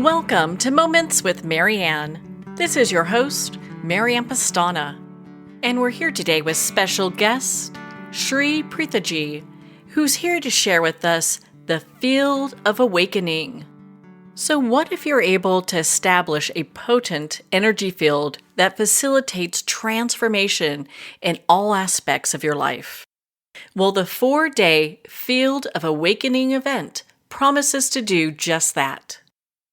Welcome to Moments with Marianne. This is your host, Marianne Pastana, and we're here today with special guest, Sri Preethaji, who's here to share with us the field of awakening. So what if you're able to establish a potent energy field that facilitates transformation in all aspects of your life? Well, the 4-day Field of Awakening event promises to do just that.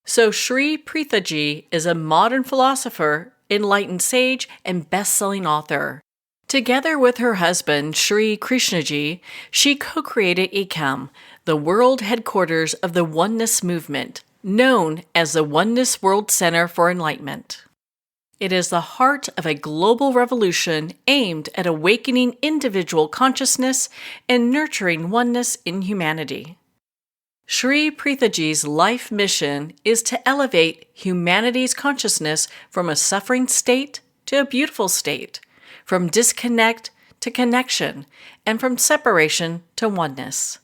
So Sri Preethaji is a modern philosopher, enlightened sage, and best-selling author. Together with her husband, Sri Krishnaji, she co-created Awaken, the world headquarters of the Oneness Movement, known as the Oneness World Center for Enlightenment. It is the heart of a global revolution aimed at awakening individual consciousness and nurturing oneness in humanity. Sri Preethaji's life mission is to elevate humanity's consciousness from a suffering state to a beautiful state, from disconnect to connection, and from separation to oneness.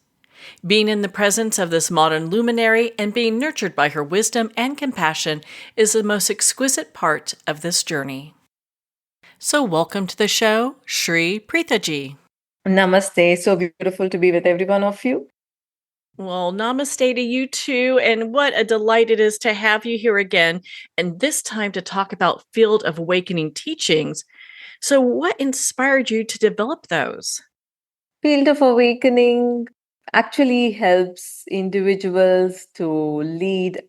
Being in the presence of this modern luminary and being nurtured by her wisdom and compassion is the most exquisite part of this journey. So welcome to the show, Sri Preethaji. Namaste. So beautiful to be with every one of you. Well, namaste to you too, and what a delight it is to have you here again, and this time to talk about Field of Awakening teachings. So what inspired you to develop those? Field of awakening actually helps individuals to lead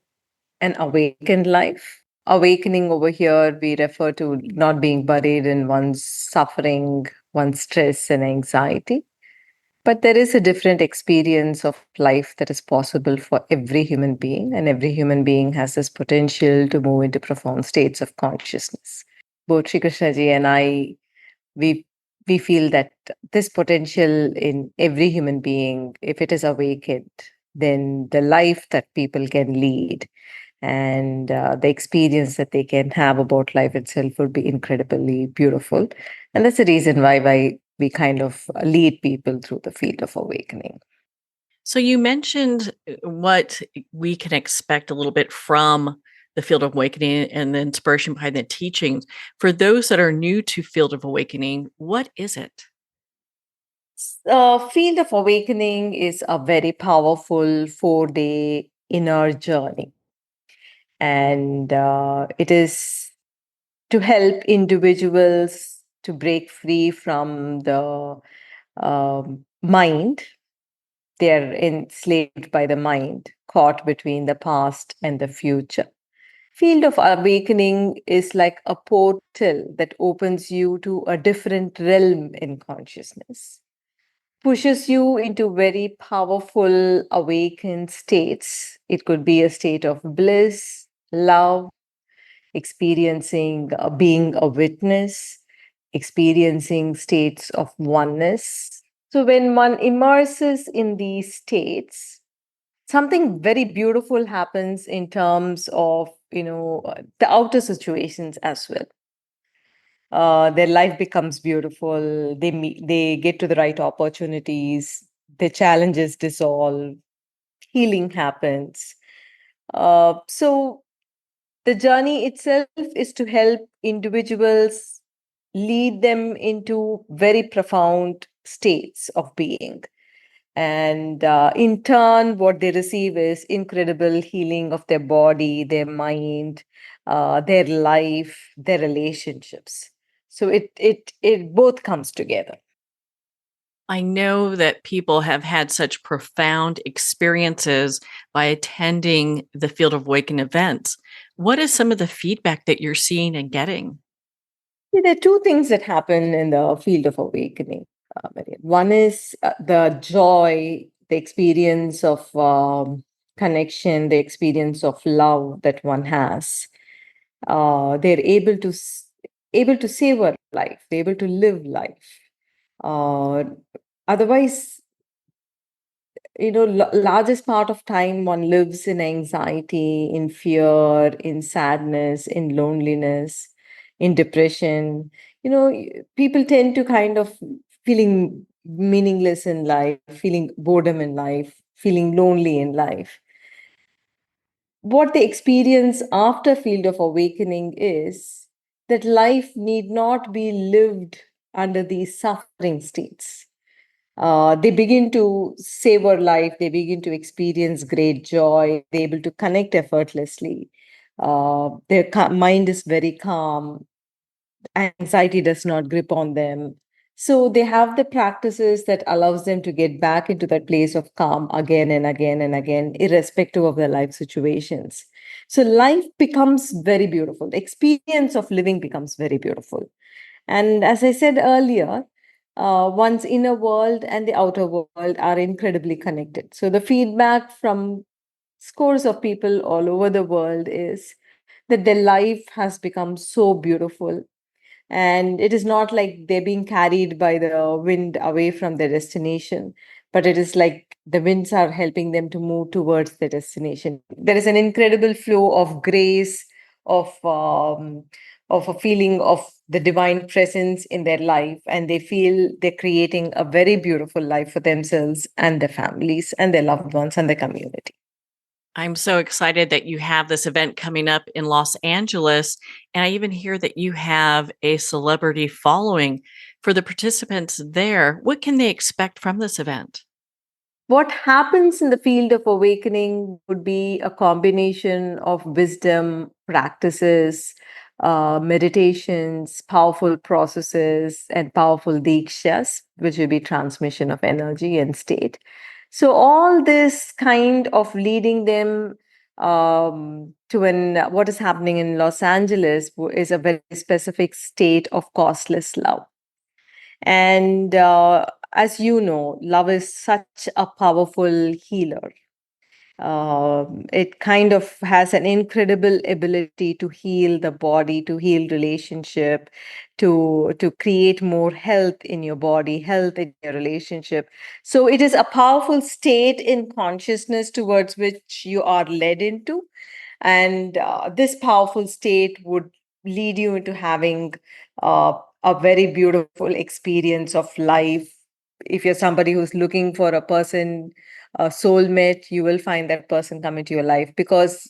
an awakened life. Awakening over here, we refer to not being buried in one's suffering, one's stress and anxiety. But there is a different experience of life that is possible for every human being, and every human being has this potential to move into profound states of consciousness. Both Sri Krishnaji and I, we we feel that this potential in every human being, if it is awakened, then the life that people can lead and the experience that they can have about life itself would be incredibly beautiful. And that's the reason why we kind of lead people through the field of awakening. So you mentioned what we can expect a little bit from the Field of Awakening and the inspiration behind the teachings. For those that are new to Field of Awakening, what is it? Field of awakening is a very powerful 4-day inner journey. And it is to help individuals to break free from the mind. They're enslaved by the mind, caught between the past and the future. Field of awakening is like a portal that opens you to a different realm in consciousness, pushes you into very powerful awakened states. It could be a state of bliss, love, experiencing being a witness, experiencing states of oneness. So when one immerses in these states, something very beautiful happens in terms of the outer situations as well. Their life becomes beautiful. They get to the right opportunities. The challenges dissolve. Healing happens. So the journey itself is to help individuals lead them into very profound states of being. And in turn, what they receive is incredible healing of their body, their mind, their life, their relationships. So it both comes together. I know that people have had such profound experiences by attending the Field of Awakening events. What is some of the feedback that you're seeing and getting? There are two things that happen in the field of awakening. Marian. One is the joy, the experience of connection, the experience of love that one has. They're able to savor life. They're able to live life. Uh, Otherwise, largest part of time one lives in anxiety, in fear, in sadness, in loneliness, in depression. People tend to kind of feeling meaningless in life, feeling boredom in life, feeling lonely in life. what they experience after field of awakening is that life need not be lived under these suffering states. They begin to savor life, they begin to experience great joy, they're able to connect effortlessly. Their mind is very calm, anxiety does not grip on them. So they have the practices that allows them to get back into that place of calm again and again and again, irrespective of their life situations. So life becomes very beautiful. The experience of living becomes very beautiful. And as I said earlier, one's inner world and the outer world are incredibly connected. So the feedback from scores of people all over the world is that their life has become so beautiful, and it is not like they're being carried by the wind away from their destination, but it is like the winds are helping them to move towards their destination. There is an incredible flow of grace, of of a feeling of the divine presence in their life, and they feel they're creating a very beautiful life for themselves and their families and their loved ones and their community. I'm so excited that you have this event coming up in Los Angeles. And I even hear that you have a celebrity following for the participants there. What can they expect from this event? What happens in the field of awakening would be a combination of wisdom, practices, meditations, powerful processes, and powerful dikshas, which will be transmission of energy and state. So, all this kind of leading them to what is happening in Los Angeles is a very specific state of costless love. And as you know, love is such a powerful healer. It kind of has an incredible ability to heal the body, to heal relationship, to create more health in your body, health in your relationship. So it is a powerful state in consciousness towards which you are led into, and this powerful state would lead you into having a very beautiful experience of life. If you're somebody who's looking for a person, a soulmate, you will find that person come into your life, because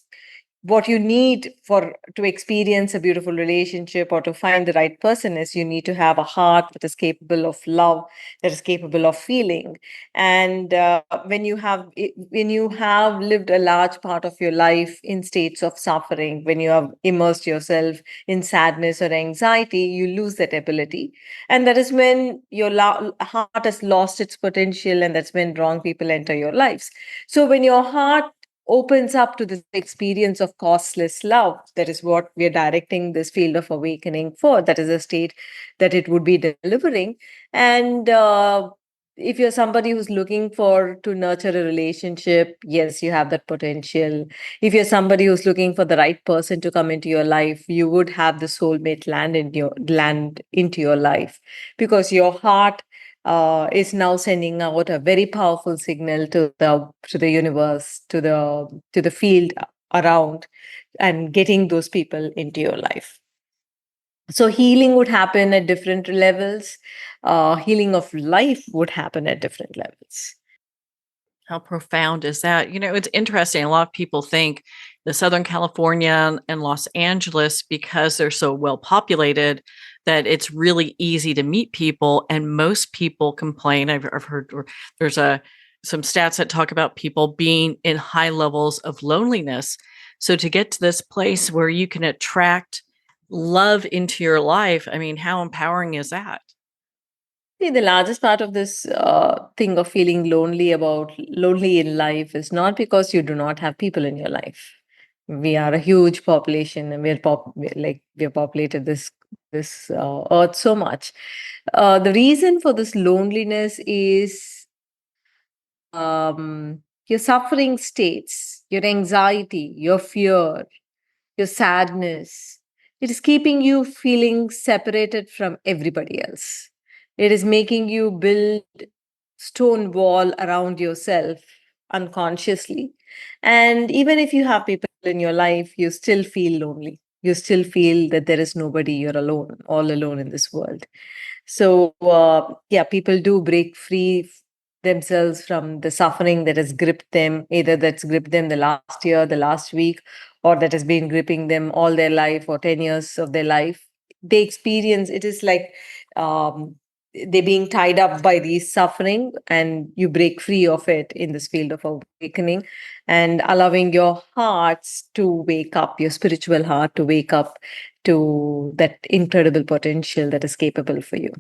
what you need for to experience a beautiful relationship or to find the right person is you need to have a heart that is capable of love, that is capable of feeling. And when you have lived a large part of your life in states of suffering, when you have immersed yourself in sadness or anxiety, you lose that ability, and that is when your heart has lost its potential, and that's when wrong people enter your lives. So when your heart opens up to this experience of costless love, that is what we are directing this field of awakening for. That is a state that it would be delivering. And if you're somebody who's looking for to nurture a relationship, yes, you have that potential. If you're somebody who's looking for the right person to come into your life, you would have the soulmate land into your life, because your heart is now sending out a very powerful signal to the universe, to the field around, and getting those people into your life. So healing would happen at different levels. Healing of life would happen at different levels. How profound is that? It's interesting. A lot of people think the Southern California and Los Angeles, because they're so well populated, that it's really easy to meet people. And most people complain. I've heard, or there's some stats that talk about people being in high levels of loneliness. So to get to this place where you can attract love into your life, I mean, how empowering is that? See, the largest part of this thing of feeling lonely in life is not because you do not have people in your life. We are a huge population, and we're populated this earth so much. The reason for this loneliness is your suffering states, your anxiety, your fear, your sadness. It is keeping you feeling separated from everybody else. It is making you build stone wall around yourself unconsciously. And even if you have people in your life, you still feel lonely. You still feel that there is nobody, you're alone, all alone in this world. So, yeah, people do break free themselves from the suffering that has gripped them, either that's gripped them the last year, the last week, or that has been gripping them all their life or 10 years of their life. They experience it is like um, they're being tied up by these suffering, and you break free of it in this field of awakening and allowing your hearts to wake up, your spiritual heart to wake up to that incredible potential that is capable for you,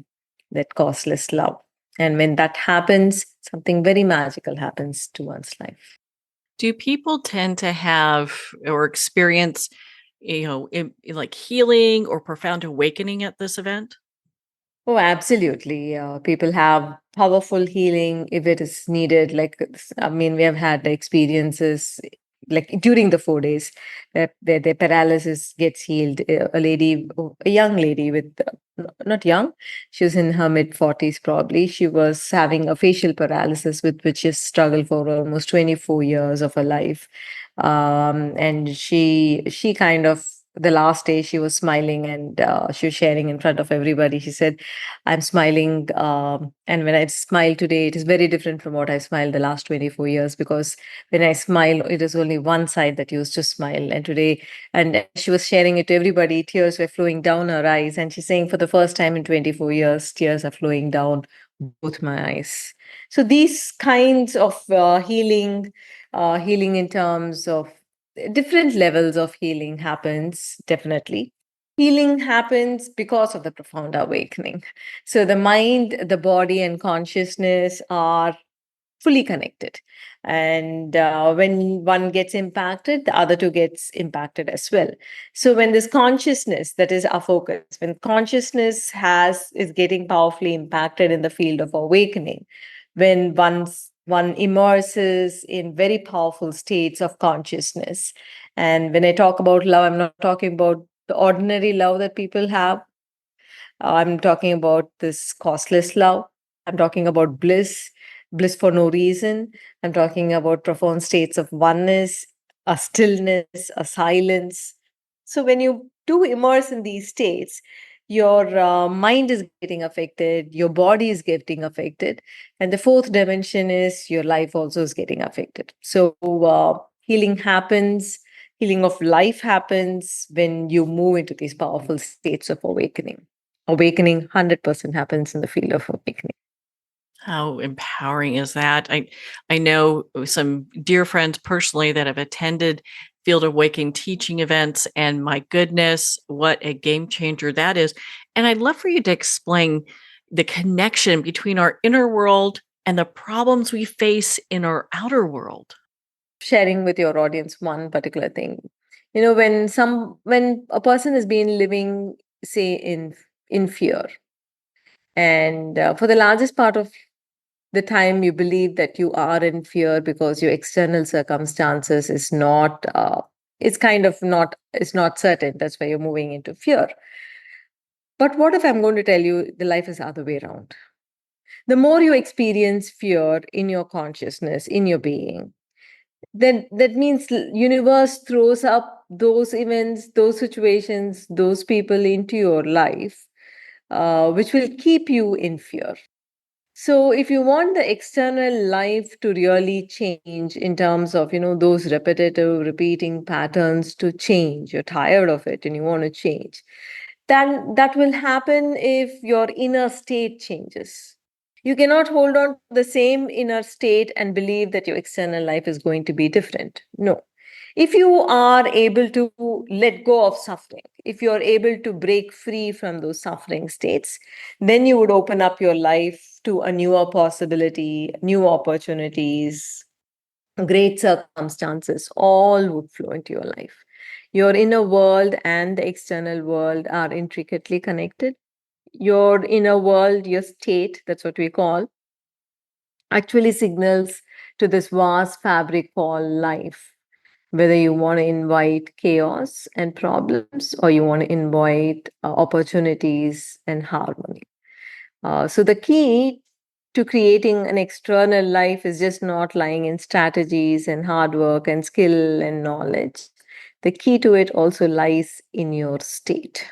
that causeless love. And when that happens, something very magical happens to one's life. Do people tend to have or experience, like healing or profound awakening at this event? Oh, absolutely. People have powerful healing if it is needed. I mean, we have had the experiences like during the 4 days that their paralysis gets healed. A young lady with, not young, she was in her mid 40s probably. She was having a facial paralysis with which she struggled for almost 24 years of her life. And she kind of, the last day she was smiling, and she was sharing in front of everybody. She said, I'm smiling. And when I smile today, it is very different from what I smiled the last 24 years, because when I smile, it is only one side that used to smile. And today, and she was sharing it to everybody, tears were flowing down her eyes. And she's saying, for the first time in 24 years, tears are flowing down both my eyes. So these kinds of healing in terms of different levels of healing happens definitely. Healing happens because of the profound awakening. So the mind, the body, and consciousness are fully connected. And when one gets impacted, the other two gets impacted as well. So when this consciousness, that is our focus, when consciousness has is getting powerfully impacted in the field of awakening, when one immerses in very powerful states of consciousness. And when I talk about love, I'm not talking about the ordinary love that people have. I'm talking about this costless love. I'm talking about bliss, bliss for no reason. I'm talking about profound states of oneness, a stillness, a silence. So when you do immerse in these states, your mind is getting affected, your body is getting affected, and the fourth dimension is your life also is getting affected. So healing happens, healing of life happens when you move into these powerful states of awakening. Awakening 100% happens in the field of awakening. How empowering is that? I know some dear friends personally that have attended Field Awakening teaching events, and my goodness, what a game changer that is. And I'd love for you to explain the connection between our inner world and the problems we face in our outer world. Sharing with your audience one particular thing. You know, when a person has been living, say, in fear, and for the largest part of the time you believe that you are in fear because your external circumstances is not it's kind of not, it's not certain, that's why you're moving into fear. But what if I'm going to tell you the life is the other way around? The more you experience fear in your consciousness, in your being, then that means universe throws up those events, those situations, those people into your life, which will keep you in fear. So if you want the external life to really change in terms of, those repetitive repeating patterns to change, you're tired of it and you want to change, then that will happen if your inner state changes. You cannot hold on to the same inner state and believe that your external life is going to be different. No. If you are able to let go of suffering, if you are able to break free from those suffering states, then you would open up your life to a newer possibility, new opportunities, great circumstances, all would flow into your life. Your inner world and the external world are intricately connected. Your inner world, your state, that's what we call, actually signals to this vast fabric called life. Whether you want to invite chaos and problems or you want to invite opportunities and harmony. So, the key to creating an external life is just not lying in strategies and hard work and skill and knowledge. The key to it also lies in your state.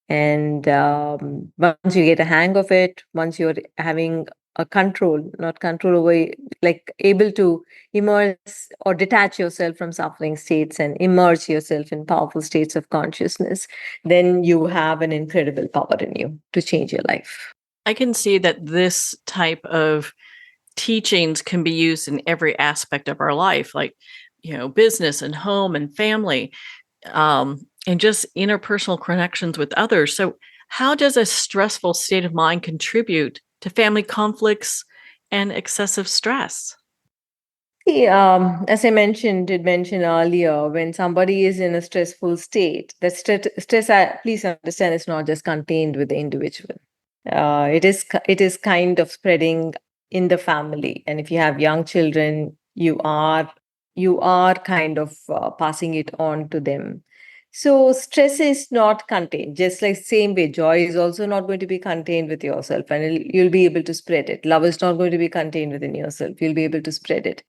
And once you get a hang of it, once you're having a control, not control over, like able to immerse or detach yourself from suffering states and immerse yourself in powerful states of consciousness, then you have an incredible power in you to change your life. I can see that this type of teachings can be used in every aspect of our life, like, business and home and family, and just interpersonal connections with others. So, how does a stressful state of mind contribute to family conflicts and excessive stress? As I did mention earlier, when somebody is in a stressful state, that stress, please understand, is not just contained with the individual. It is kind of spreading in the family, and if you have young children, you are kind of passing it on to them. So stress is not contained. Just like same way, joy is also not going to be contained with yourself, and you'll be able to spread it. Love is not going to be contained within yourself. You'll be able to spread it.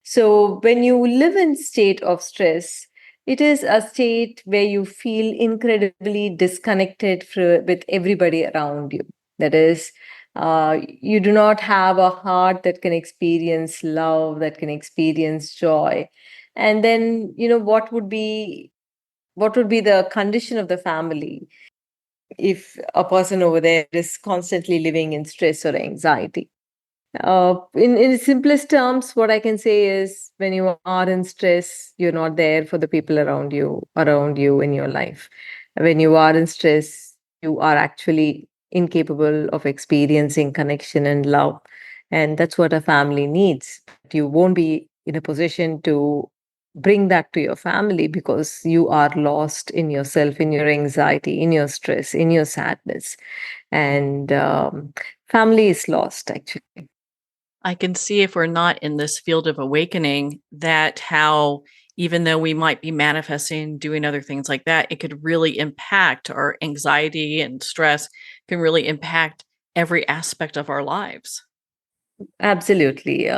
So when you live in state of stress, it is a state where you feel incredibly disconnected with everybody around you. That is, you do not have a heart that can experience love, that can experience joy. And then, what would be the condition of the family if a person over there is constantly living in stress or anxiety? In simplest terms, what I can say is when you are in stress, you're not there for the people around you in your life. When you are in stress, you are actually incapable of experiencing connection and love. And that's what a family needs. You won't be in a position to bring that to your family because you are lost in yourself, in your anxiety, in your stress, in your sadness. And family is lost, actually. I can see, if we're not in this field of awakening, that how, even though we might be manifesting, doing other things like that, it could really impact our anxiety, and stress can really impact every aspect of our lives. Absolutely,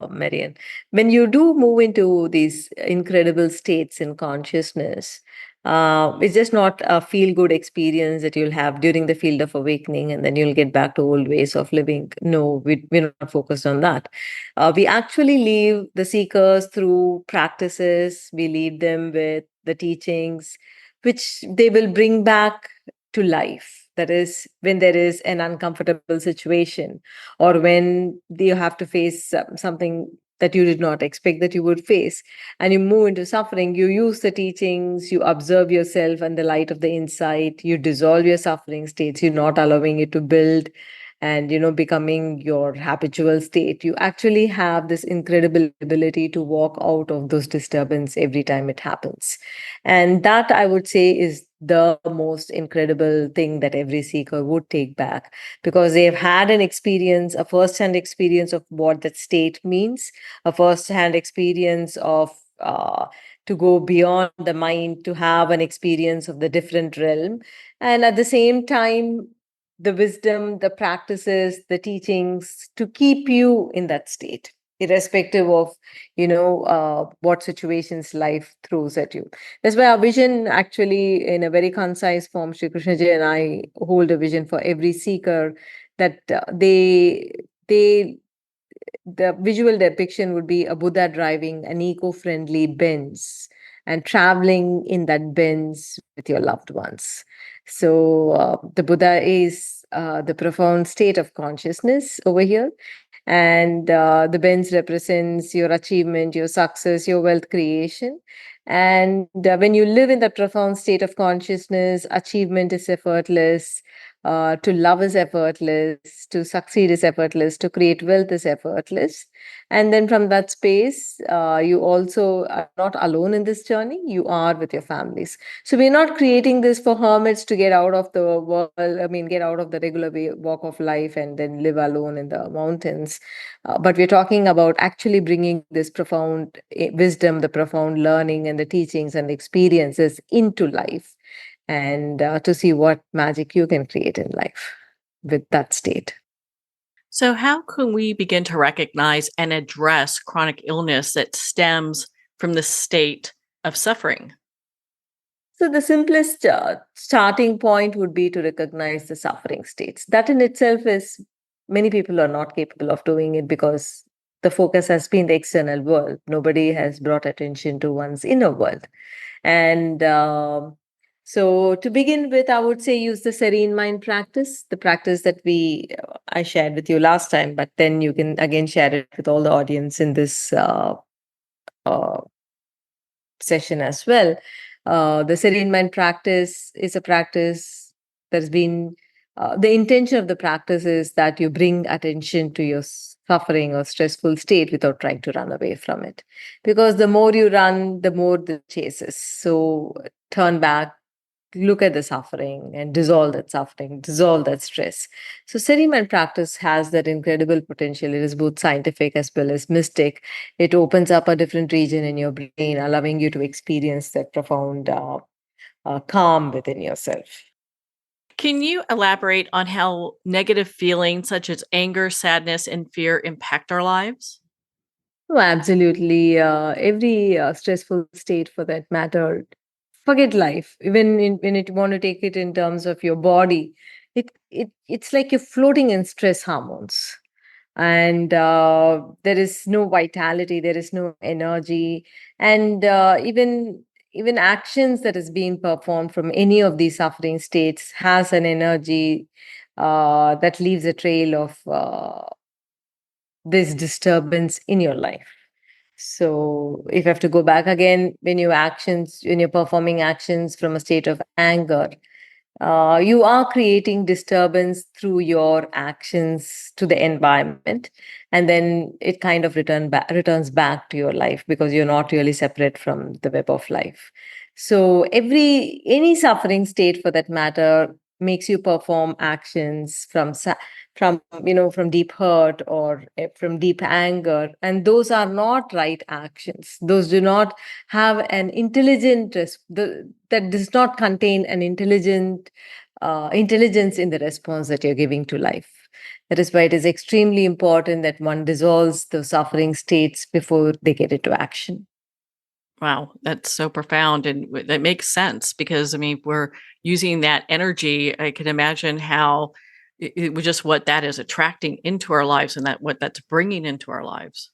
Marian. When you do move into these incredible states in consciousness, it's just not a feel good experience that you'll have during the field of awakening and then you'll get back to old ways of living. No, we're not focused on that. We actually leave the seekers through practices, we lead them with the teachings, which they will bring back to life. That is, when there is an uncomfortable situation or when you have to face something that you did not expect that you would face and you move into suffering, you use the teachings, you observe yourself and the light of the insight, you dissolve your suffering states, you're not allowing it to build and becoming your habitual state. You actually have this incredible ability to walk out of those disturbance every time it happens, and that, I would say, is the most incredible thing that every seeker would take back, because they've had an experience, a first-hand experience of what that state means, a first-hand experience of to go beyond the mind, to have an experience of the different realm, and at the same time, the wisdom, the practices, the teachings to keep you in that state, irrespective of what situations life throws at you. That's why our vision, actually, in a very concise form, Sri Krishnaji and I hold a vision for every seeker that they the visual depiction would be a Buddha driving an eco-friendly Benz and traveling in that Benz with your loved ones. So the Buddha is the profound state of consciousness over here, and the Benz represents your achievement, your success, your wealth creation. And when you live in that profound state of consciousness, achievement is effortless, to love is effortless, to succeed is effortless, to create wealth is effortless. And then from that space, you also are not alone in this journey, you are with your families. So we're not creating this for hermits to get out of the world, get out of the regular walk of life and then live alone in the mountains. But we're talking about actually bringing this profound wisdom, the profound learning, and the teachings and the experiences into life, and to see what magic you can create in life with that state. So, how can we begin to recognize and address chronic illness that stems from the state of suffering? So, the simplest starting point would be to recognize the suffering states. That in itself is many people are not capable of doing it because the focus has been the external world. Nobody has brought attention to one's inner world. And so, to begin with, I would say use the serene mind practice, the practice that I shared with you last time, but then you can again share it with all the audience in this uh, session as well. The serene mind practice is a practice that's been, the intention of the practice is that you bring attention to your suffering or stressful state without trying to run away from it. Because the more you run, the more the chases. So turn back, look at the suffering and dissolve that suffering, dissolve that stress. So Seriman practice has that incredible potential. It is both scientific as well as mystic. It opens up a different region in your brain, allowing you to experience that profound calm within yourself. Can you elaborate on how negative feelings such as anger, sadness, and fear impact our lives? Oh, absolutely. Every stressful state, for that matter, forget life. Even when you want to take it in terms of your body, it's like you're floating in stress hormones, and there is no vitality, there is no energy, and even actions that is being performed from any of these suffering states has an energy that leaves a trail of this disturbance in your life. So if you have to go back again, when you're performing actions from a state of anger, you are creating disturbance through your actions to the environment, and then it kind of returns back to your life because you're not really separate from the web of life. So any suffering state, for that matter, makes you perform actions from deep hurt or from deep anger, and those are not right actions. Those do not have an that does not contain an intelligence in the response that you're giving to life. That is why it is extremely important that one dissolves the suffering states before they get into action. Wow, that's so profound and that makes sense because I mean, if we're using that energy. I can imagine how it was just what that is attracting into our lives and that what that's bringing into our lives.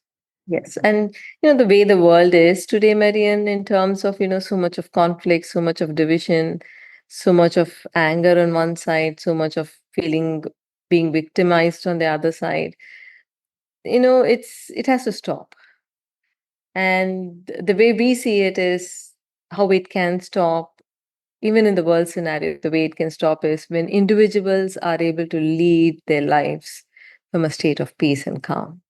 Yes, and the way the world is today, Marian, in terms of so much of conflict, so much of division, so much of anger on one side, so much of feeling being victimized on the other side. It has to stop. And the way we see it is how it can stop, even in the world scenario, the way it can stop is when individuals are able to lead their lives from a state of peace and calm.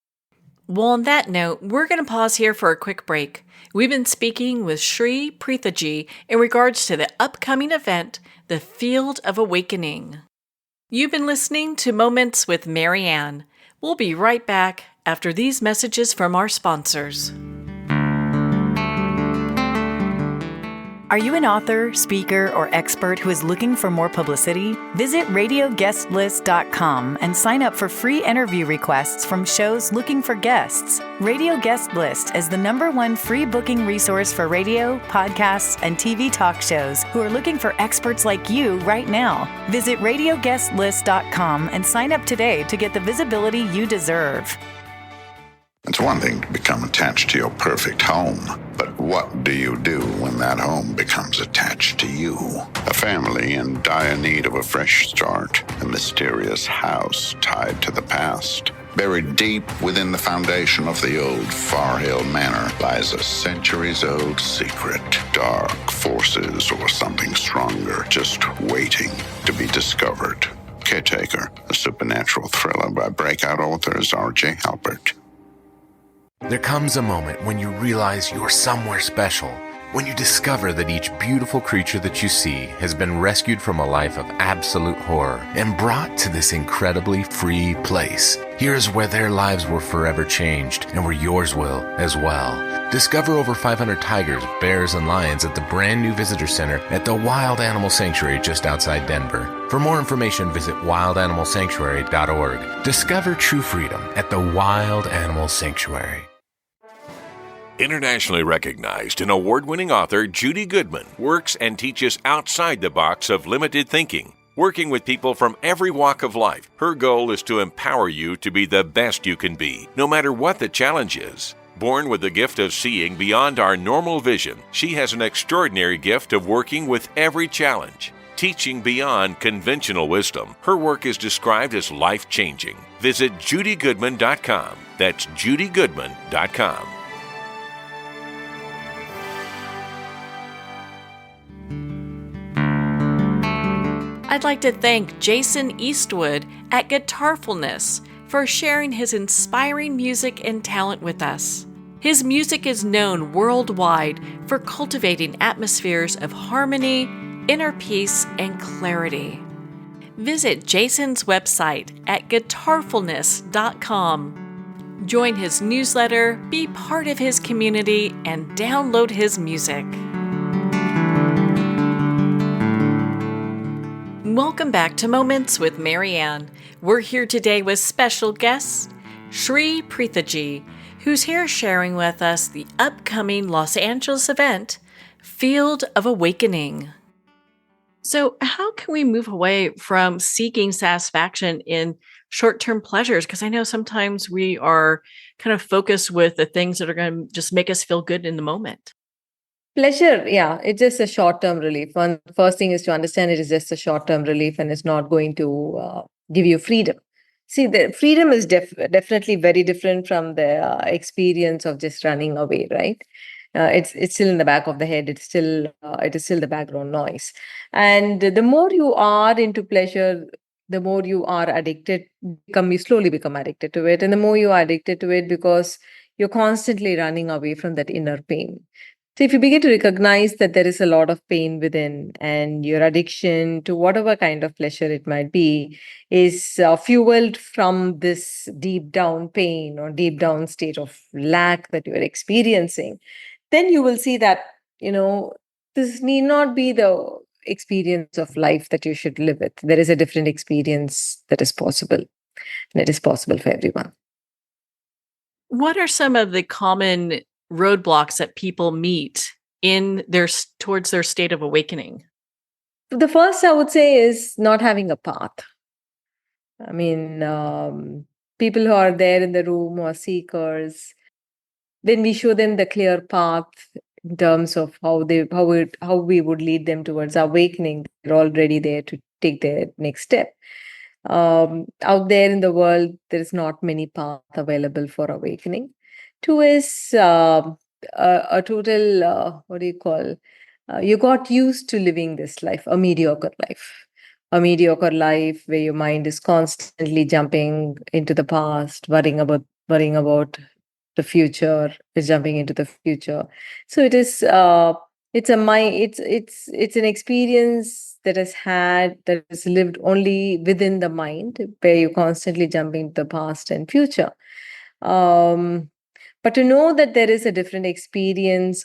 Well, on that note, we're going to pause here for a quick break. We've been speaking with Sri Preethaji in regards to the upcoming event, the Field of Awakening. You've been listening to Moments with Marianne. We'll be right back after these messages from our sponsors. Are you an author, speaker, or expert who is looking for more publicity? Visit radioguestlist.com and sign up for free interview requests from shows looking for guests. Radio Guest List is the #1 free booking resource for radio, podcasts, and TV talk shows who are looking for experts like you right now. Visit radioguestlist.com and sign up today to get the visibility you deserve. It's one thing to become attached to your perfect home, but what do you do when that home becomes attached to you? A family in dire need of a fresh start, a mysterious house tied to the past. Buried deep within the foundation of the old Far Hill Manor lies a centuries-old secret. Dark forces or something stronger just waiting to be discovered. Caretaker, a supernatural thriller by breakout authors R.J. Halpert. There comes a moment when you realize you're somewhere special, when you discover that each beautiful creature that you see has been rescued from a life of absolute horror and brought to this incredibly free place. Here's where their lives were forever changed and where yours will as well. Discover over 500 tigers, bears, and lions at the brand new visitor center at the Wild Animal Sanctuary just outside Denver. For more information, visit wildanimalsanctuary.org. Discover true freedom at the Wild Animal Sanctuary. Internationally recognized and award-winning author Judy Goodman works and teaches outside the box of limited thinking. Working with people from every walk of life, her goal is to empower you to be the best you can be, no matter what the challenge is. Born with the gift of seeing beyond our normal vision, she has an extraordinary gift of working with every challenge. Teaching beyond conventional wisdom, her work is described as life-changing. Visit judygoodman.com. That's judygoodman.com. I'd like to thank Jason Eastwood at Guitarfulness for sharing his inspiring music and talent with us. His music is known worldwide for cultivating atmospheres of harmony, inner peace, and clarity. Visit Jason's website at guitarfulness.com. Join his newsletter, be part of his community, and download his music. Welcome back to Moments with Marianne. We're here today with special guest, Sri Preethaji, who's here sharing with us the upcoming Los Angeles event, Field of Awakening. So how can we move away from seeking satisfaction in short-term pleasures? Because I know sometimes we are kind of focused with the things that are going to just make us feel good in the moment. Pleasure, yeah, it's just a short-term relief. One first thing is to understand it is just a short-term relief and it's not going to give you freedom. See, the freedom is definitely very different from the experience of just running away, right? It's still in the back of the head. It is still the background noise. And the more you are into pleasure, the more you are addicted. You slowly become addicted to it, and the more you are addicted to it because you're constantly running away from that inner pain. So if you begin to recognize that there is a lot of pain within and your addiction to whatever kind of pleasure it might be is fueled from this deep down pain or deep down state of lack that you are experiencing, then you will see that, this need not be the experience of life that you should live with. There is a different experience that is possible, and it is possible for everyone. What are some of the common roadblocks that people meet towards their state of awakening? The first I would say is not having a path. I mean, people who are there in the room or seekers, when we show them the clear path in terms of how we would lead them towards awakening, they're already there to take their next step. Out there in the world, there is not many paths available for awakening. Two is a total, what do you call? You got used to living this life, a mediocre life. A mediocre life where your mind is constantly jumping into the past, worrying about the future, is jumping into the future. So it is it's an experience that is lived only within the mind, where you constantly jumping to the past and future. But to know that there is a different experience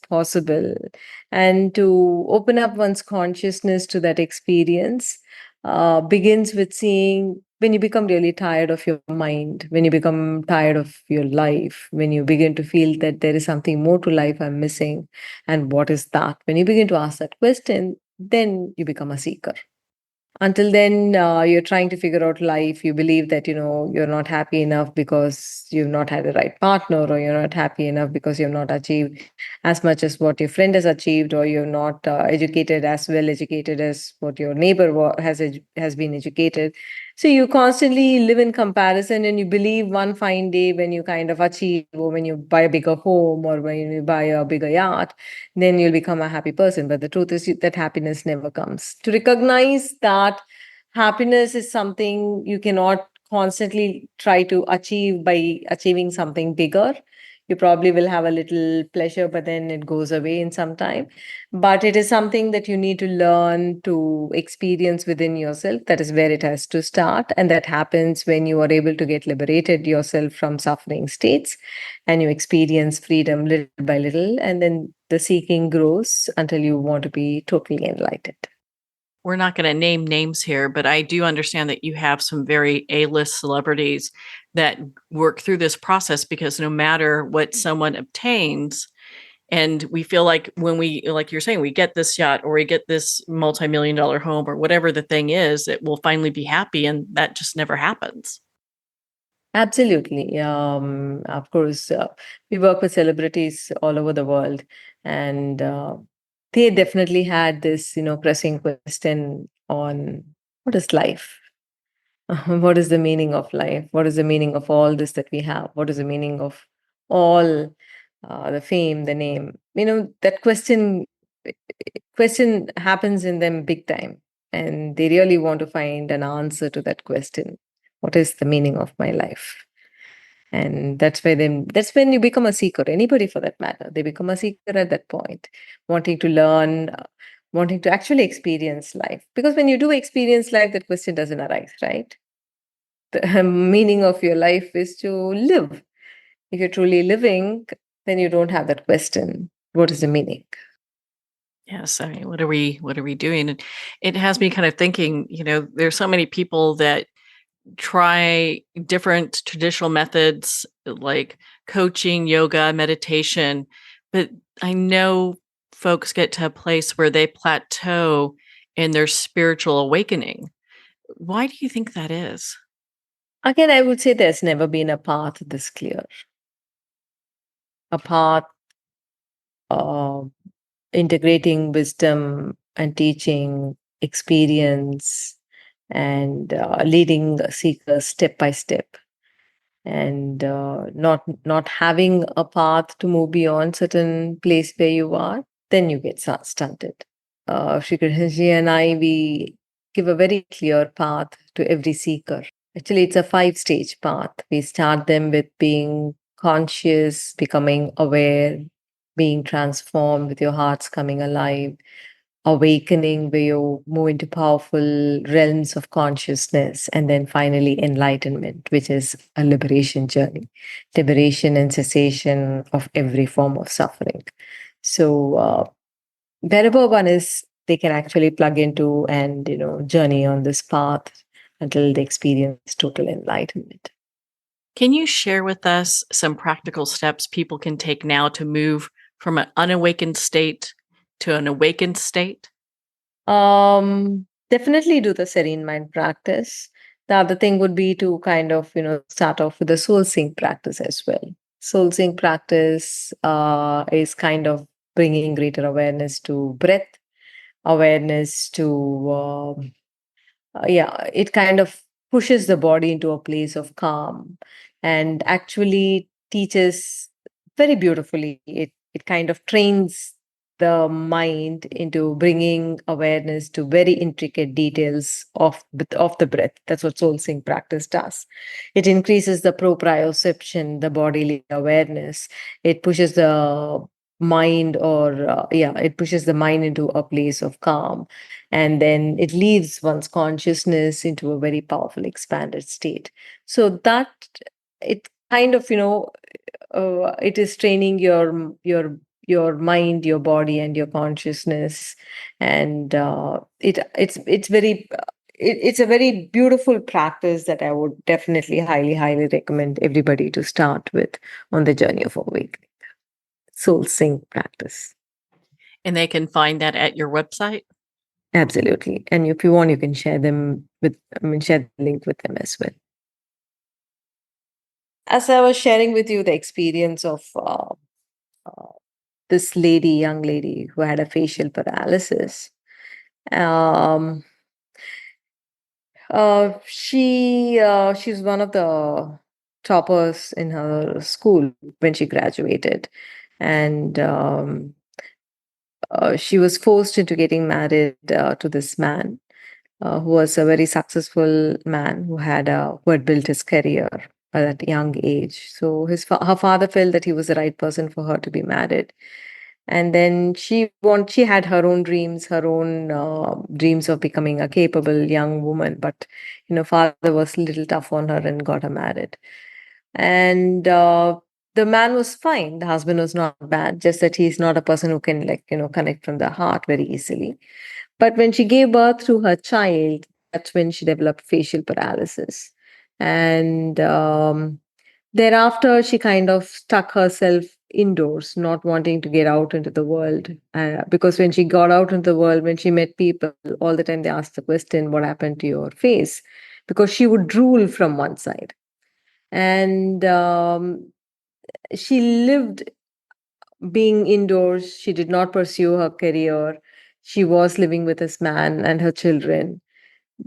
possible, and to open up one's consciousness to that experience begins with seeing when you become really tired of your mind, when you become tired of your life, when you begin to feel that there is something more to life I'm missing, and what is that? When you begin to ask that question, then you become a seeker. Until then, you're trying to figure out life. You believe that, you're not happy enough because you've not had the right partner, or you're not happy enough because you've not achieved as much as what your friend has achieved, or you're not educated as well educated as what your neighbor has been educated. So you constantly live in comparison, and you believe one fine day when you kind of achieve, or when you buy a bigger home, or when you buy a bigger yacht, then you'll become a happy person. But the truth is that happiness never comes. To recognize that happiness is something you cannot constantly try to achieve by achieving something bigger. You probably will have a little pleasure, but then it goes away in some time. But it is something that you need to learn to experience within yourself. That is where it has to start. And that happens when you are able to get liberated yourself from suffering states, and you experience freedom little by little. And then the seeking grows until you want to be totally enlightened. We're not going to name names here, but I do understand that you have some very A-list celebrities that work through this process, because no matter what someone obtains, And we feel like when we, like you're saying, we get this yacht or we get this multi-million-dollar home or whatever the thing is, it will finally be happy. And that just never happens. Absolutely. Of course, we work with celebrities all over the world, and they definitely had this, pressing question on what is life? What is the meaning of life? What is the meaning of all this that we have? What is the meaning of all the fame, the name? That question happens in them big time, and they really want to find an answer to that question. What is the meaning of my life? And that's when you become a seeker, anybody for that matter. They become a seeker at that point, wanting to learn, wanting to actually experience life. Because when you do experience life, that question doesn't arise, right? The meaning of your life is to live. If you're truly living, then you don't have that question. What is the meaning? Yes, I mean, what are we doing? And it has me kind of thinking, there's so many people that try different traditional methods like coaching, yoga, meditation, but I know folks get to a place where they plateau in their spiritual awakening. Why do you think that is? Again, I would say there's never been a path this clear. A path uh, integrating wisdom and teaching, experience, and leading seekers step by step, and not having a path to move beyond certain place where you are, then you get stunted. Sri Preethaji and I, we give a very clear path to every seeker. Actually, it's a 5-stage path. We start them with being conscious, becoming aware, being transformed with your hearts coming alive, awakening where you move into powerful realms of consciousness, and then finally enlightenment, which is a liberation journey, liberation and cessation of every form of suffering. So wherever one is, they can actually plug into and journey on this path until they experience total enlightenment. Can you share with us some practical steps people can take now to move from an unawakened state to an awakened state? Definitely do the serene mind practice. The other thing would be to kind of, start off with the soul sync practice as well. Soul sync practice is kind of bringing greater awareness to breath, awareness to, it kind of pushes the body into a place of calm and actually teaches very beautifully. It kind of trains the mind into bringing awareness to very intricate details of the breath. That's what soul sync practice does. It increases the proprioception, the bodily awareness. It pushes the mind it pushes the mind into a place of calm, and then it leaves one's consciousness into a very powerful expanded state. So that it kind of it is training your mind, your body, and your consciousness, and it's a very beautiful practice that I would definitely highly recommend everybody to start with on the journey of awakening. Soul sync practice. And they can find that at your website? Absolutely. And if you want, you can share share the link with them as well. As I was sharing with you the experience of this young lady who had a facial paralysis, um, she's one of the toppers in her school when she graduated, and she was forced into getting married to this man who was a very successful man who had built his career at a young age. So her father felt that he was the right person for her to be married, and then she had her own dreams, dreams of becoming a capable young woman. But father was a little tough on her and got her married, and the man was fine. The husband was not bad, just that he's not a person who can connect from the heart very easily. But when she gave birth to her child, that's when she developed facial paralysis. And thereafter, she kind of stuck herself indoors, not wanting to get out into the world. Because when she got out into the world, when she met people, all the time they asked the question, "What happened to your face?" Because she would drool from one side. And she lived being indoors. She did not pursue her career. She was living with this man and her children.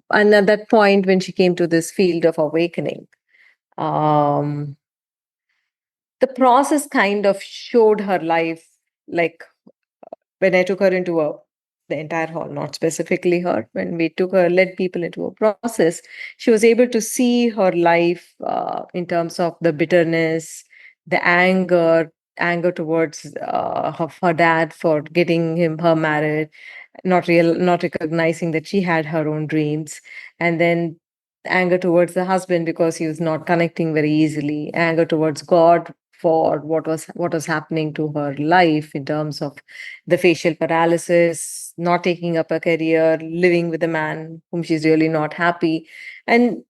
And at that point, when she came to this field of awakening, um, the process kind of showed her life, like when I took her into the entire hall, not specifically her, when we took her, led people into a process, she was able to see her life in terms of the bitterness, the anger towards her dad for getting her married, not recognizing that she had her own dreams, and then anger towards the husband because he was not connecting very easily, anger towards God for what was happening to her life in terms of the facial paralysis, not taking up a career, living with a man whom she's really not happy. And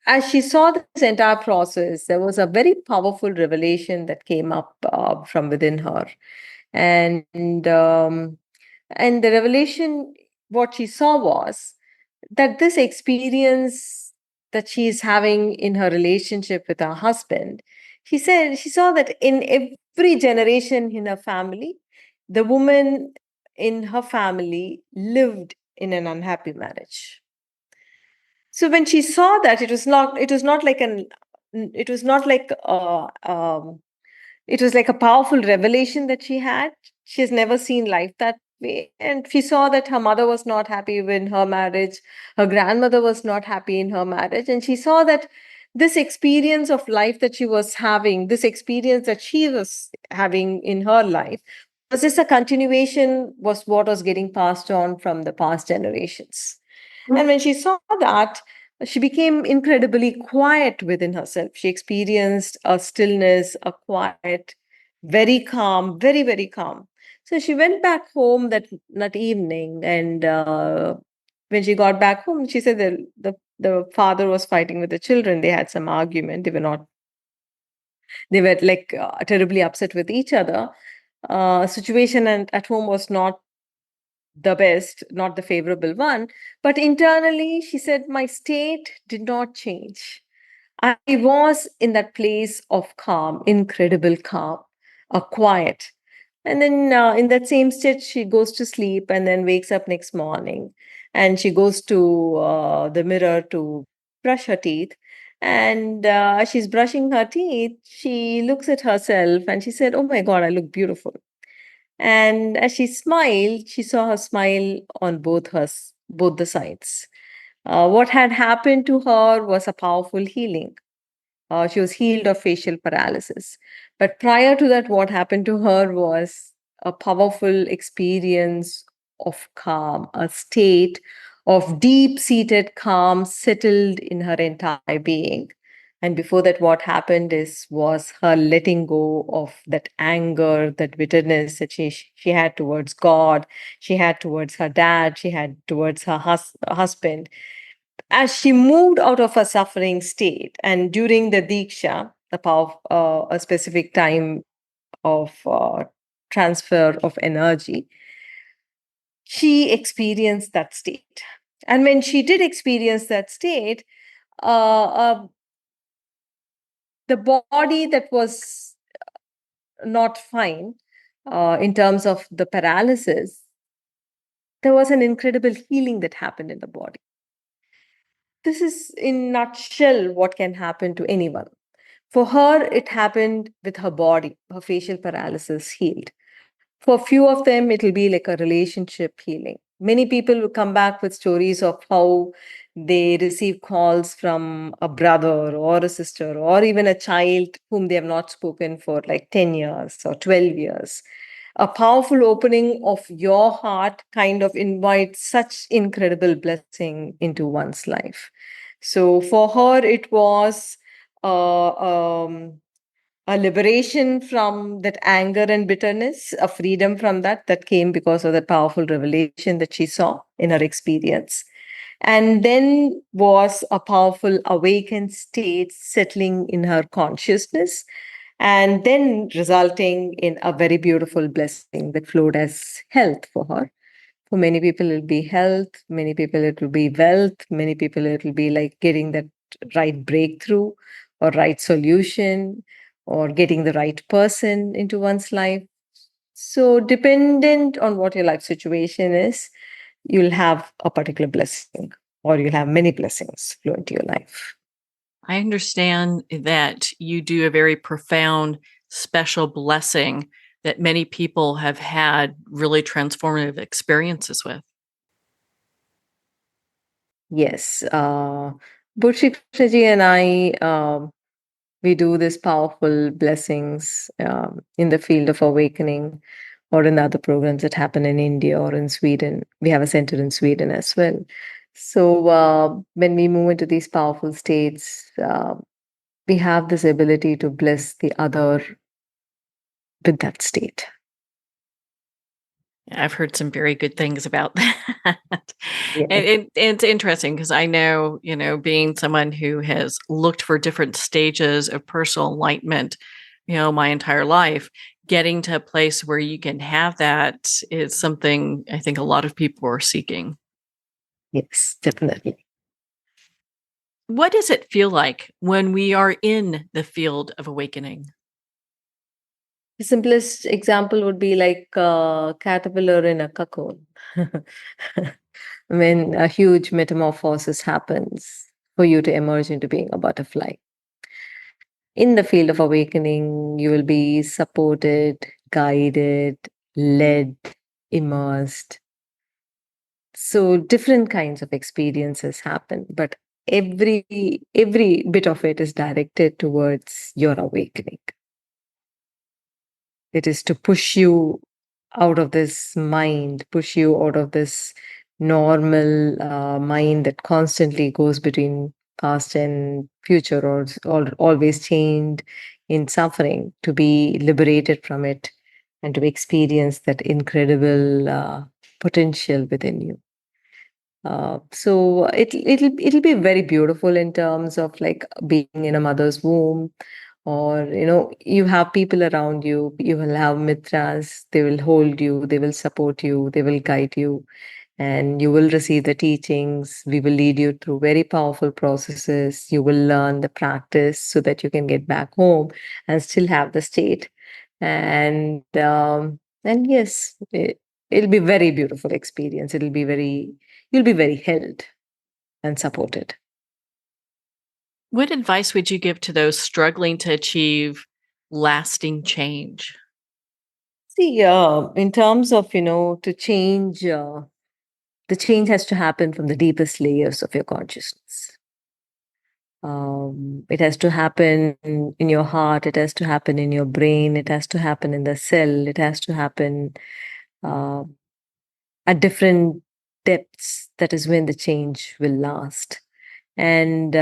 as she saw this entire process, there was a very powerful revelation that came up from within her. And and the revelation, what she saw was that this experience that she is having in her relationship with her husband, she saw that in every generation in her family, the woman in her family lived in an unhappy marriage. So when she saw that, it was not like it was like a powerful revelation that she had. She has never seen life that way. And she saw that her mother was not happy in her marriage, her grandmother was not happy in her marriage. And she saw that this experience of life that she was having, this experience that she was having in her life, was just a continuation, was what was getting passed on from the past generations. And when she saw that, she became incredibly quiet within herself. She experienced a stillness, a quiet, very calm, very, very calm. So she went back home that evening, and when she got back home, she said the father was fighting with the children. They had some argument. They were like terribly upset with each other. Situation at home was not the best, not the favorable one. But internally, she said, my state did not change. I was in that place of calm, incredible calm, a quiet. And then in that same state, she goes to sleep and then wakes up next morning. And she goes to the mirror to brush her teeth. And as she's brushing her teeth, she looks at herself and she said, "Oh my God, I look beautiful." And as she smiled, she saw her smile on both the sides. What had happened to her was a powerful healing. She was healed of facial paralysis. But prior to that, what happened to her was a powerful experience of calm, a state of deep seated calm settled in her entire being. And before that, what happened was her letting go of that anger, that bitterness that she had towards God, she had towards her dad, she had towards her husband. As she moved out of a suffering state, and during the diksha, the power, a specific time of transfer of energy, she experienced that state. And when she did experience that state, uh, the body that was not fine in terms of the paralysis, there was an incredible healing that happened in the body. This is in nutshell what can happen to anyone. For her, it happened with her body, her facial paralysis healed. For few of them, it'll be like a relationship healing. Many people will come back with stories of how they receive calls from a brother or a sister or even a child whom they have not spoken for like 10 years or 12 years. A powerful opening of your heart kind of invites such incredible blessing into one's life. So for her, it was a liberation from that anger and bitterness, a freedom from that came because of the powerful revelation that she saw in her experience. And then was a powerful awakened state settling in her consciousness. and then resulting in a very beautiful blessing that flowed as health for her. For many people, it'll be health. Many people, it will be wealth. Many people, it will be like getting that right breakthrough or right solution or getting the right person into one's life. So, dependent on what your life situation is, you'll have a particular blessing or you'll have many blessings flow into your life. I understand that you do a very profound, special blessing that many people have had really transformative experiences with. Yes. Both Sri Preethaji and I, we do these powerful blessings in the field of awakening or in the other programs that happen in India or in Sweden. We have a center in Sweden as well. So when we move into these powerful states, we have this ability to bless the other with that state. I've heard some very good things about that. Yeah. It's interesting because I know, being someone who has looked for different stages of personal enlightenment, my entire life, getting to a place where you can have that is something I think a lot of people are seeking. Yes, definitely. What does it feel like when we are in the field of awakening? The simplest example would be like a caterpillar in a cocoon. When a huge metamorphosis happens for you to emerge into being a butterfly. In the field of awakening, you will be supported, guided, led, immersed. So different kinds of experiences happen, but every bit of it is directed towards your awakening. It is to push you out of this mind, push you out of this normal mind that constantly goes between past and future or always chained in suffering, to be liberated from it and to experience that incredible potential within you. So it'll be very beautiful in terms of like being in a mother's womb, or you have people around you. You will have mitras. They will hold you. They will support you. They will guide you, and you will receive the teachings. We will lead you through very powerful processes. You will learn the practice so that you can get back home and still have the state. And yes, it'll be very beautiful experience. You'll be very held and supported. What advice would you give to those struggling to achieve lasting change? See, in terms of, to change, the change has to happen from the deepest layers of your consciousness. It has to happen in your heart, it has to happen in your brain, it has to happen in the cell, it has to happen uh, at different depths. That is when the change will last. And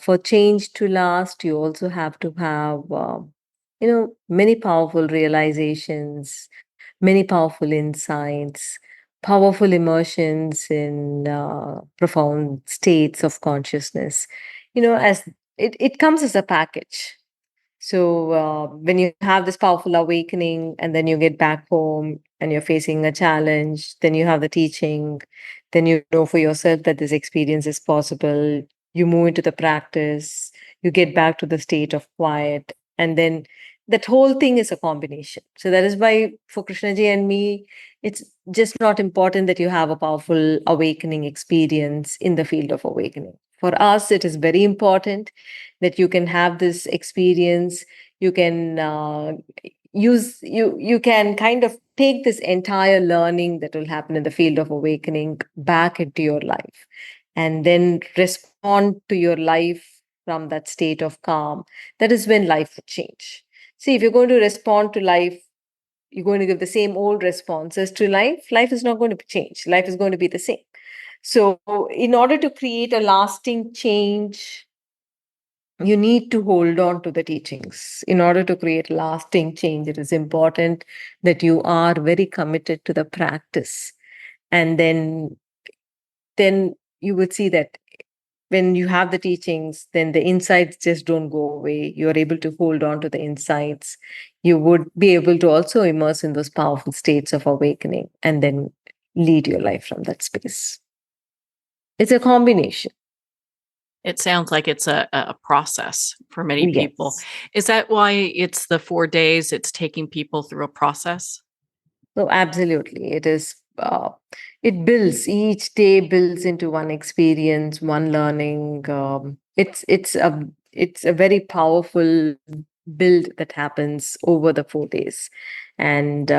for change to last, you also have to have, many powerful realizations, many powerful insights, powerful emotions in profound states of consciousness. As it comes as a package. So when you have this powerful awakening and then you get back home and you're facing a challenge, then you have the teaching, then you know for yourself that this experience is possible. You move into the practice, you get back to the state of quiet, and then that whole thing is a combination. So that is why for Krishnaji and me, it's just not important that you have a powerful awakening experience in the field of awakening. For us, it is very important that you can have this experience. You can you can kind of take this entire learning that will happen in the field of awakening back into your life, and then respond to your life from that state of calm. That is when life will change. See, if you're going to respond to life, you're going to give the same old responses to life, life is not going to change. Life is going to be the same. So in order to create a lasting change, you need to hold on to the teachings. In order to create lasting change, it is important that you are very committed to the practice. And then you would see that when you have the teachings, then the insights just don't go away. You're able to hold on to the insights. You would be able to also immerse in those powerful states of awakening and then lead your life from that space. It's a combination. It sounds like it's a process for many people. Yes. Is that why it's the 4 days? It's taking people through a process? So absolutely, it is. It builds, each day builds into one experience, one learning. It's a very powerful build that happens over the 4 days, and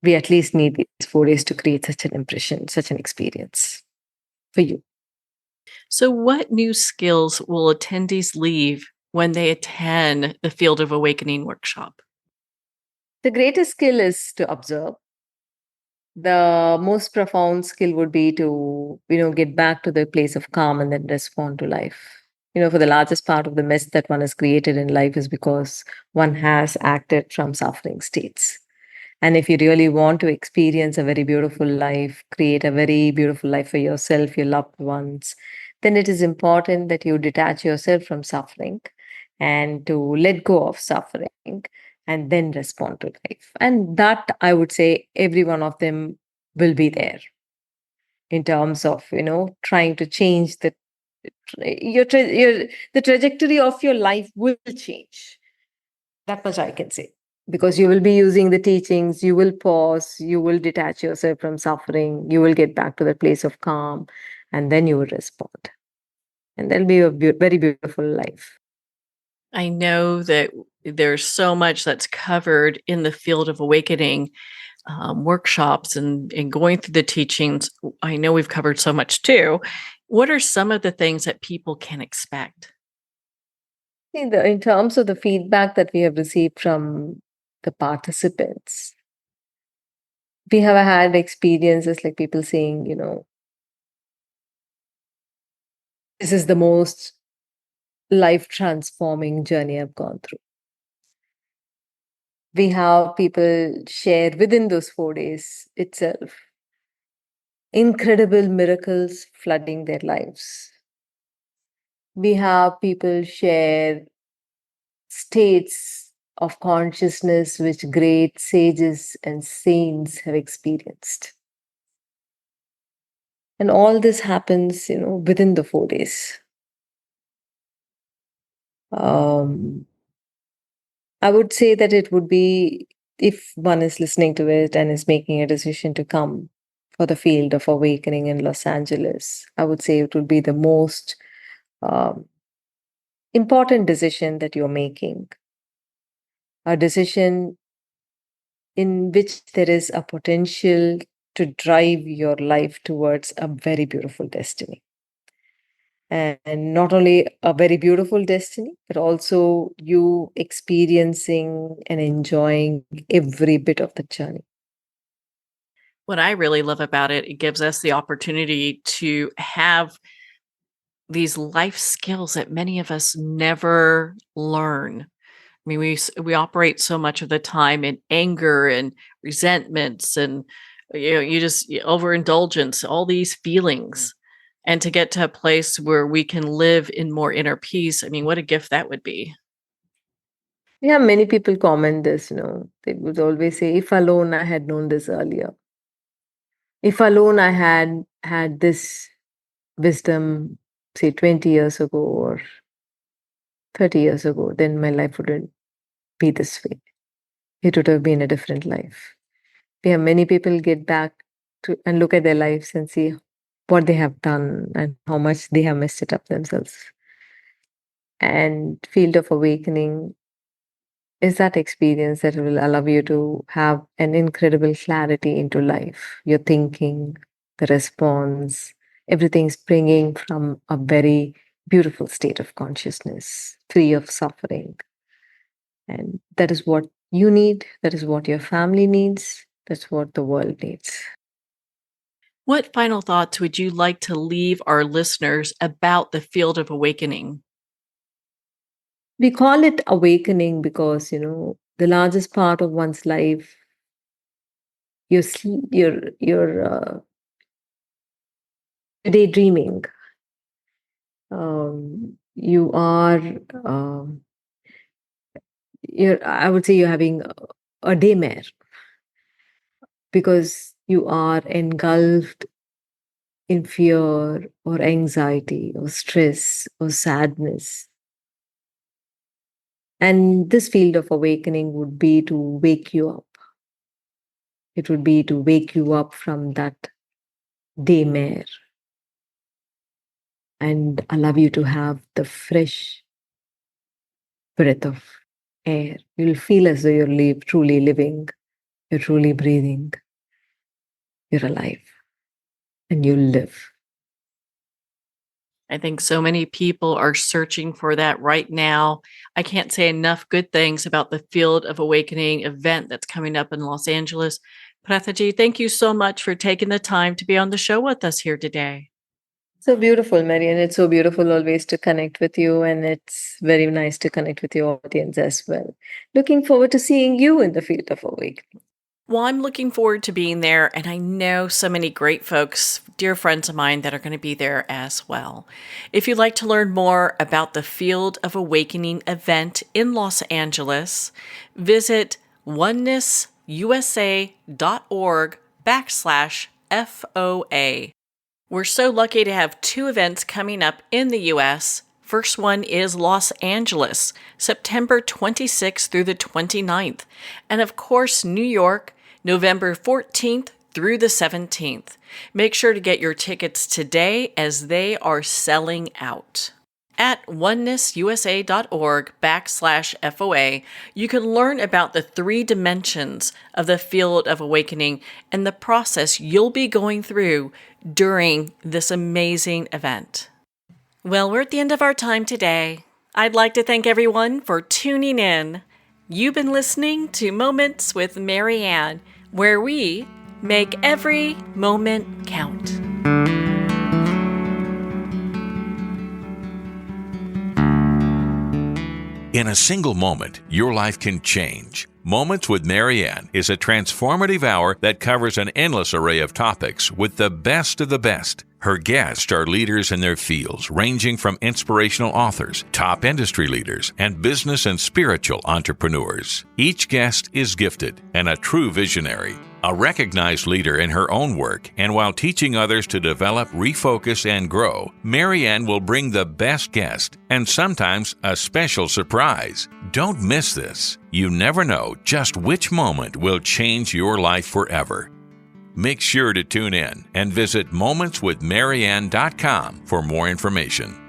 we at least need these 4 days to create such an impression, such an experience for you. So, what new skills will attendees leave when they attend the Field of Awakening workshop? The greatest skill is to observe. The most profound skill would be to get back to the place of calm and then respond to life. For the largest part of the mess that one has created in life is because one has acted from suffering states. And if you really want to experience a very beautiful life, create a very beautiful life for yourself, your loved ones, then it is important that you detach yourself from suffering and to let go of suffering and then respond to life. And that, I would say, every one of them will be there in terms of, trying to change the trajectory of your life will change. That much I can say. Because you will be using the teachings, you will pause, you will detach yourself from suffering, you will get back to the place of calm, and then you will respond. And that'll be a very beautiful life. I know that there's so much that's covered in the Field of Awakening workshops and going through the teachings. I know we've covered so much too. What are some of the things that people can expect? In terms of the feedback that we have received from the participants, we have had experiences like people saying, this is the most life transforming journey I've gone through. We have people share within those 4 days itself incredible miracles flooding their lives. We have people share states of consciousness which great sages and saints have experienced. And all this happens, within the 4 days. Um, I would say that it would be, if one is listening to it and is making a decision to come for the Field of Awakening in Los Angeles, I would say it would be the most um, important decision that you're making. A decision in which there is a potential to drive your life towards a very beautiful destiny. And not only a very beautiful destiny, but also you experiencing and enjoying every bit of the journey. What I really love about it, it gives us the opportunity to have these life skills that many of us never learn. I mean, we operate so much of the time in anger and resentments and overindulgence, all these feelings. And to get to a place where we can live in more inner peace, I mean, what a gift that would be. Yeah, many people comment this, they would always say, if alone I had known this earlier. If alone I had this wisdom, say 20 years ago or 30 years ago, then my life wouldn't be this way. It would have been a different life. We have many people get back to and look at their lives and see what they have done and how much they have messed it up themselves. And Field of Awakening is that experience that will allow you to have an incredible clarity into life. Your thinking, the response, everything's bringing from a very beautiful state of consciousness, free of suffering. And that is what you need. That is what your family needs. That's what the world needs. What final thoughts would you like to leave our listeners about the Field of Awakening? We call it awakening because, the largest part of one's life, you're daydreaming. You are, I would say you're having a daymare because you are engulfed in fear or anxiety or stress or sadness. And this field of awakening would be to wake you up. It would be to wake you up from that daymare and allow you to have the fresh breath of air. You'll feel as though you're truly living, you're truly breathing, you're alive, and you'll live. I think so many people are searching for that right now. I can't say enough good things about the Field of Awakening event that's coming up in Los Angeles. Preethaji, thank you so much for taking the time to be on the show with us here today. So beautiful, Marian. It's so beautiful always to connect with you, and it's very nice to connect with your audience as well. Looking forward to seeing you in the Field of Awakening. Well, I'm looking forward to being there, and I know so many great folks, dear friends of mine, that are going to be there as well. If you'd like to learn more about the Field of Awakening event in Los Angeles, visit oneness.usa.org/FOA. We're so lucky to have 2 events coming up in the U.S. First one is Los Angeles, September 26th through the 29th. And of course, New York, November 14th through the 17th. Make sure to get your tickets today as they are selling out. At onenessusa.org/FOA, you can learn about the 3 dimensions of the Field of Awakening and the process you'll be going through during this amazing event. Well, we're at the end of our time today. I'd like to thank everyone for tuning in. You've been listening to Moments with Marianne, where we make every moment count. In a single moment, your life can change. Moments with Marianne is a transformative hour that covers an endless array of topics with the best of the best. Her guests are leaders in their fields, ranging from inspirational authors, top industry leaders, and business and spiritual entrepreneurs. Each guest is gifted and a true visionary, a recognized leader in her own work, and while teaching others to develop, refocus, and grow, Marianne will bring the best guest and sometimes a special surprise. Don't miss this. You never know just which moment will change your life forever. Make sure to tune in and visit momentswithmarianne.com for more information.